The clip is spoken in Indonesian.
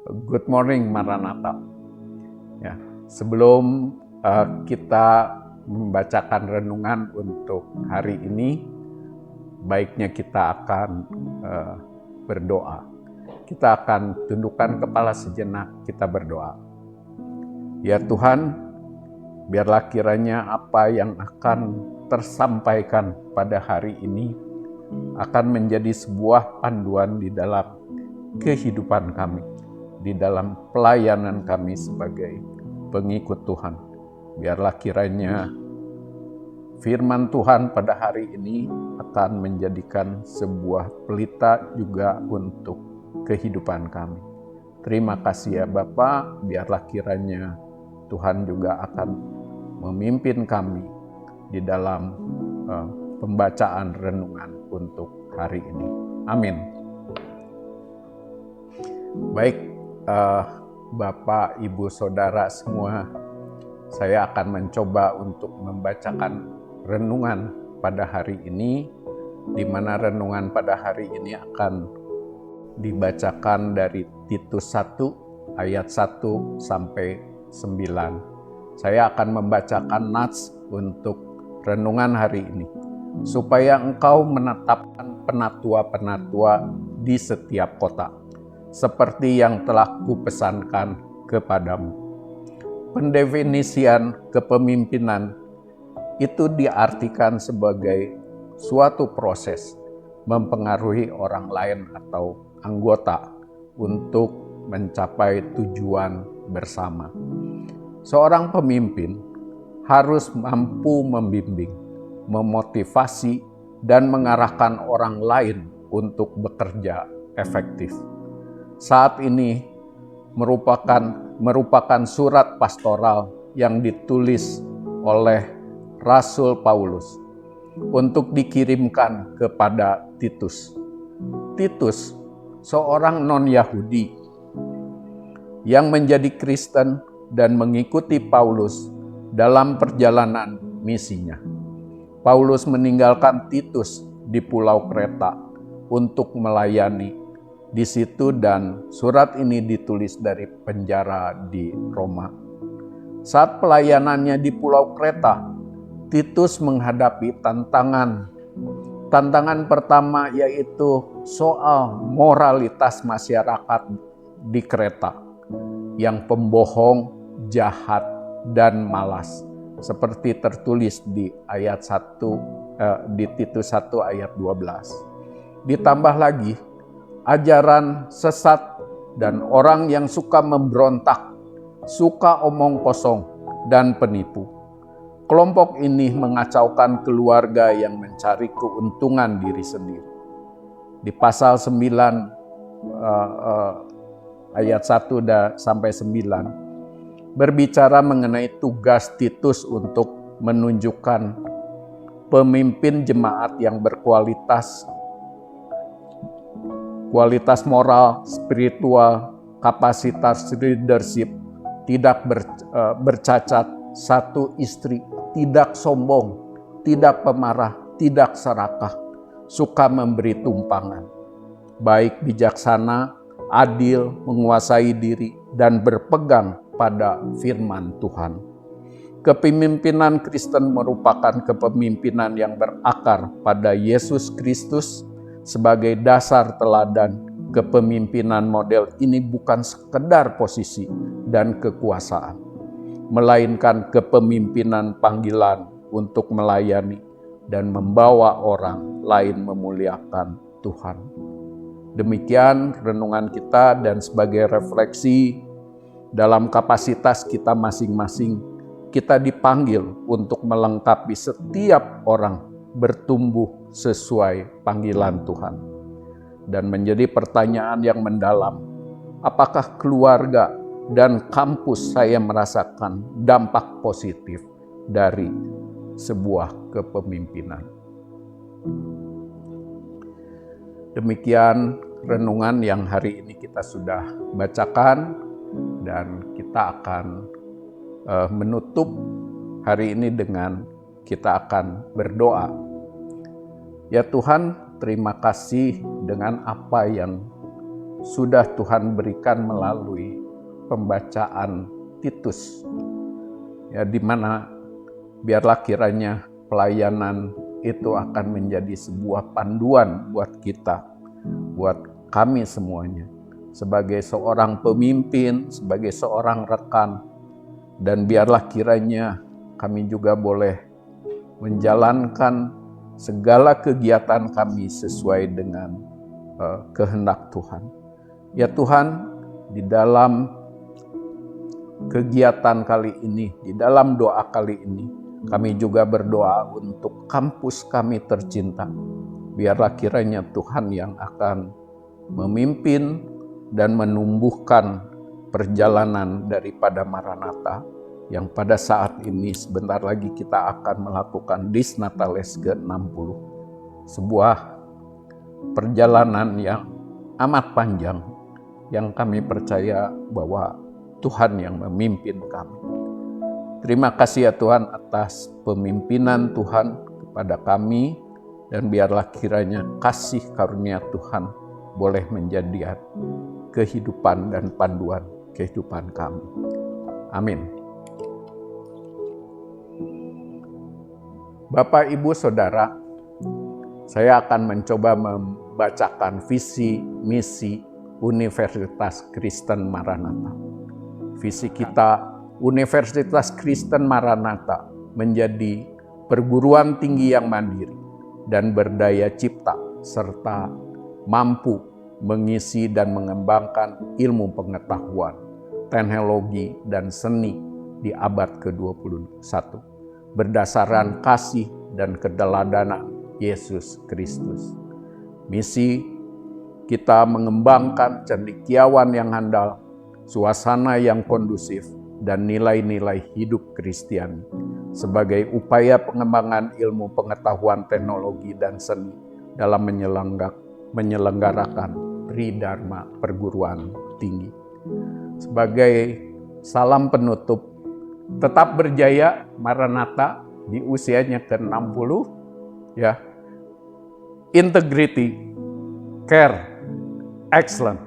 Good morning Maranatha. Ya, sebelum kita membacakan renungan untuk hari ini, baiknya kita akan berdoa. Kita akan tundukkan kepala sejenak, kita berdoa. Ya Tuhan, biarlah kiranya apa yang akan tersampaikan pada hari ini akan menjadi sebuah panduan di dalam kehidupan kami, di dalam pelayanan kami sebagai pengikut Tuhan. Biarlah kiranya firman Tuhan pada hari ini akan menjadikan sebuah pelita juga untuk kehidupan kami. Terima kasih ya Bapa, biarlah kiranya Tuhan juga akan memimpin kami di dalam pembacaan renungan untuk hari ini. Amin. Baik, Bapak, Ibu, Saudara semua, saya akan mencoba untuk membacakan renungan pada hari ini, di mana renungan pada hari ini akan dibacakan dari Titus 1 ayat 1 sampai 9. Saya akan membacakan nats untuk renungan hari ini, supaya engkau menetapkan penatua-penatua di setiap kota, seperti yang telah kupesankan kepadamu. Pendefinisian kepemimpinan itu diartikan sebagai suatu proses mempengaruhi orang lain atau anggota untuk mencapai tujuan bersama. Seorang pemimpin harus mampu membimbing, memotivasi, dan mengarahkan orang lain untuk bekerja efektif. Saat ini merupakan surat pastoral yang ditulis oleh Rasul Paulus untuk dikirimkan kepada Titus. Titus, seorang non-Yahudi yang menjadi Kristen dan mengikuti Paulus dalam perjalanan misinya. Paulus meninggalkan Titus di Pulau Kreta untuk melayani di situ, dan surat ini ditulis dari penjara di Roma. Saat pelayanannya di Pulau Kreta, Titus menghadapi tantangan. Tantangan pertama yaitu soal moralitas masyarakat di Kreta yang pembohong, jahat, dan malas, seperti tertulis di ayat 1 di Titus 1 ayat 12. Ditambah lagi ajaran sesat dan orang yang suka memberontak, suka omong kosong, dan penipu. Kelompok ini mengacaukan keluarga yang mencari keuntungan diri sendiri. Di pasal 9 ayat 1 sampai 9 berbicara mengenai tugas Titus untuk menunjukkan pemimpin jemaat yang berkualitas moral, spiritual, kapasitas leadership, tidak bercacat, satu istri, tidak sombong, tidak pemarah, tidak serakah, suka memberi tumpangan, baik bijaksana, adil, menguasai diri, dan berpegang pada firman Tuhan. Kepemimpinan Kristen merupakan kepemimpinan yang berakar pada Yesus Kristus sebagai dasar teladan. Kepemimpinan model ini bukan sekedar posisi dan kekuasaan, melainkan kepemimpinan panggilan untuk melayani dan membawa orang lain memuliakan Tuhan. Demikian renungan kita, dan sebagai refleksi dalam kapasitas kita masing-masing, kita dipanggil untuk melengkapi setiap orang bertumbuh sesuai panggilan Tuhan. Dan menjadi pertanyaan yang mendalam, apakah keluarga dan kampus saya merasakan dampak positif dari sebuah kepemimpinan? Demikian renungan yang hari ini kita sudah bacakan, dan kita akan menutup hari ini dengan kita akan berdoa. Ya Tuhan, terima kasih dengan apa yang sudah Tuhan berikan melalui pembacaan Titus. Ya, di mana biarlah kiranya pelayanan itu akan menjadi sebuah panduan buat kita, buat kami semuanya, sebagai seorang pemimpin, sebagai seorang rekan, dan biarlah kiranya kami juga boleh menjalankan segala kegiatan kami sesuai dengan kehendak Tuhan. Ya Tuhan, di dalam kegiatan kali ini, di dalam doa kali ini, kami juga berdoa untuk kampus kami tercinta. Biarlah kiranya Tuhan yang akan memimpin dan menumbuhkan perjalanan daripada Maranatha, yang pada saat ini sebentar lagi kita akan melakukan Disnatalis ke-60. Sebuah perjalanan yang amat panjang, yang kami percaya bahwa Tuhan yang memimpin kami. Terima kasih ya Tuhan atas pemimpinan Tuhan kepada kami, dan biarlah kiranya kasih karunia Tuhan boleh menjadi kehidupan dan panduan kehidupan kami. Amin. Bapak, Ibu, Saudara, saya akan mencoba membacakan visi misi Universitas Kristen Maranatha. Visi kita, Universitas Kristen Maranatha menjadi perguruan tinggi yang mandiri dan berdaya cipta, serta mampu mengisi dan mengembangkan ilmu pengetahuan, teknologi, dan seni di abad ke-21. Berdasarkan kasih dan keteladanan Yesus Kristus. Misi kita mengembangkan cendekiawan yang handal, suasana yang kondusif, dan nilai-nilai hidup Kristiani sebagai upaya pengembangan ilmu pengetahuan, teknologi, dan seni dalam menyelenggarakan Tridharma perguruan tinggi. Sebagai salam penutup, tetap berjaya Maranatha di usianya ke-60, ya. Integrity, care, excellent,